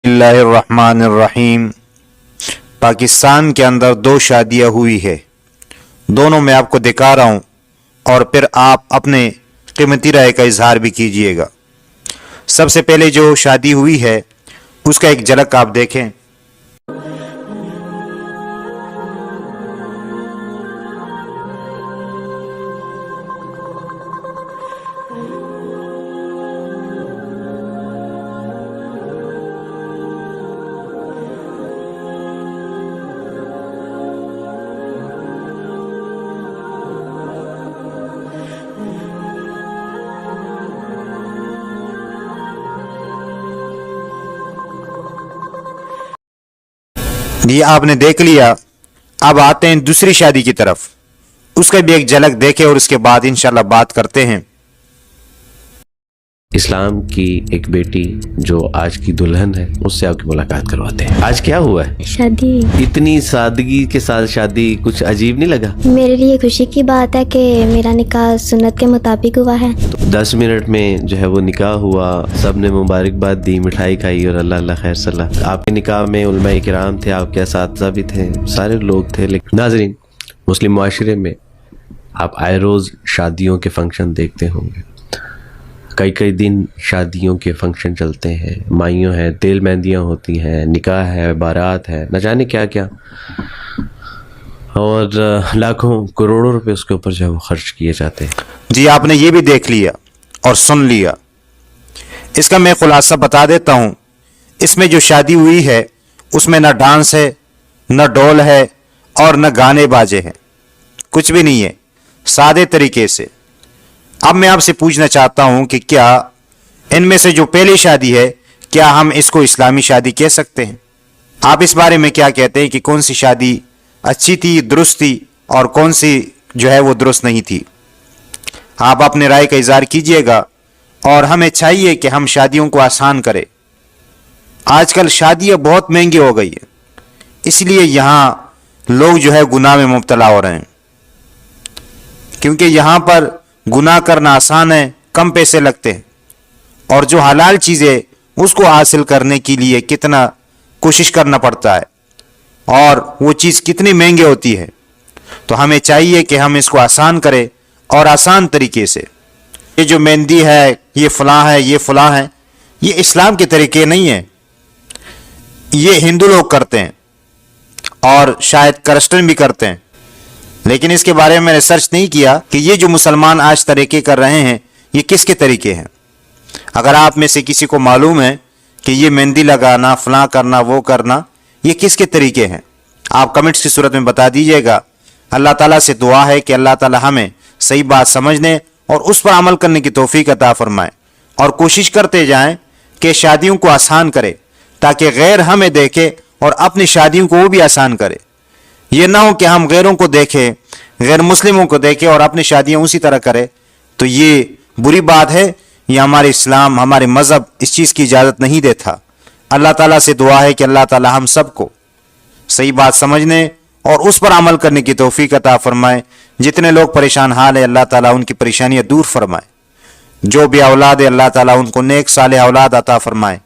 बिस्मिल्लाहिर्रहमानिर्रहीम। पाकिस्तान के अंदर दो शादियां हुई है, दोनों मैं आपको दिखा रहा हूं और फिर आप अपने कीमती राय का इजहार भी कीजिएगा। सबसे पहले जो शादी हुई है उसका एक झलक आप देखें। ये आपने देख लिया। अब आते हैं दूसरी शादी की तरफ, उसका भी एक झलक देखें और उसके बाद इंशाल्लाह बात करते हैं। इस्लाम की एक बेटी जो आज की दुल्हन है, उससे आपकी मुलाकात करवाते हैं। आज क्या हुआ है? शादी। इतनी सादगी के साथ शादी, कुछ अजीब नहीं लगा? मेरे लिए खुशी की बात है कि मेरा निकाह सुन्नत के मुताबिक हुआ है। तो 10 मिनट में जो है वो निकाह हुआ, सबने मुबारकबाद दी, मिठाई खाई और अल्लाह अल्लाह खैर सल्लाह। आपके निकाह में उलमा किराम थे, आपके असातिज़ा भी थे, सारे लोग थे। लेकिन नाज़रीन, मुस्लिम माशरे में आप आए रोज़ शादियों के फंक्शन देखते होंगे। कई कई दिन शादियों के फंक्शन चलते हैं, माइयों हैं, तेल मेहंदियाँ होती हैं, निकाह है, बारात है, न जाने क्या क्या, और लाखों करोड़ों रुपए उसके ऊपर जो है वो खर्च किए जाते हैं। जी, आपने ये भी देख लिया और सुन लिया। इसका मैं खुलासा बता देता हूँ। इसमें जो शादी हुई है उसमें न डांस है, न ढोल है और न गाने बाजे हैं, कुछ भी नहीं है, सादे तरीके से। अब मैं आपसे पूछना चाहता हूं कि क्या इनमें से जो पहली शादी है, क्या हम इसको इस्लामी शादी कह सकते हैं? आप इस बारे में क्या कहते हैं कि कौन सी शादी अच्छी थी, दुरुस्त थी, और कौन सी जो है वो दुरुस्त नहीं थी? आप अपने राय का इजहार कीजिएगा। और हमें चाहिए कि हम शादियों को आसान करें। आजकल शादियां बहुत महंगी हो गई है, इसलिए यहाँ लोग जो है गुनाह में मुब्तला हो रहे हैं, क्योंकि यहाँ पर गुनाह करना आसान है, कम पैसे लगते हैं, और जो हलाल चीज़ें उसको हासिल करने के लिए कितना कोशिश करना पड़ता है, और वो चीज़ कितनी महंगी होती है। तो हमें चाहिए कि हम इसको आसान करें और आसान तरीके से। ये जो मेहंदी है, ये फ़लाँ है, ये फ़लाँ है, ये इस्लाम के तरीके नहीं है। ये हिंदू लोग करते हैं और शायद क्रिश्चियन भी करते हैं, लेकिन इसके बारे में मैंने सर्च नहीं किया कि ये जो मुसलमान आज तरीके कर रहे हैं ये किसके तरीके हैं। अगर आप में से किसी को मालूम है कि ये मेहंदी लगाना, फलां करना, वो करना, ये किसके तरीके हैं, आप कमेंट्स की सूरत में बता दीजिएगा। अल्लाह ताला से दुआ है कि अल्लाह ताला हमें सही बात समझने और उस पर अमल करने की तौफीक अता फरमाए, और कोशिश करते जाएं कि शादियों को आसान करें, ताकि गैर हमें देखे और अपनी शादियों को वो भी आसान करे। ये ना हो कि हम गैरों को देखें, गैर मुस्लिमों को देखें और अपनी शादियां उसी तरह करें, तो ये बुरी बात है। ये हमारे इस्लाम, हमारे मज़हब इस चीज़ की इजाज़त नहीं देता। अल्लाह ताला से दुआ है कि अल्लाह ताला हम सबको सही बात समझने और उस पर अमल करने की तौफीक अता फरमाए। जितने लोग परेशान हाल है, अल्लाह ताला उनकी परेशानियां दूर फरमाए। जो भी औलाद है, अल्लाह ताला उनको नेक साले औलाद अता फरमाए।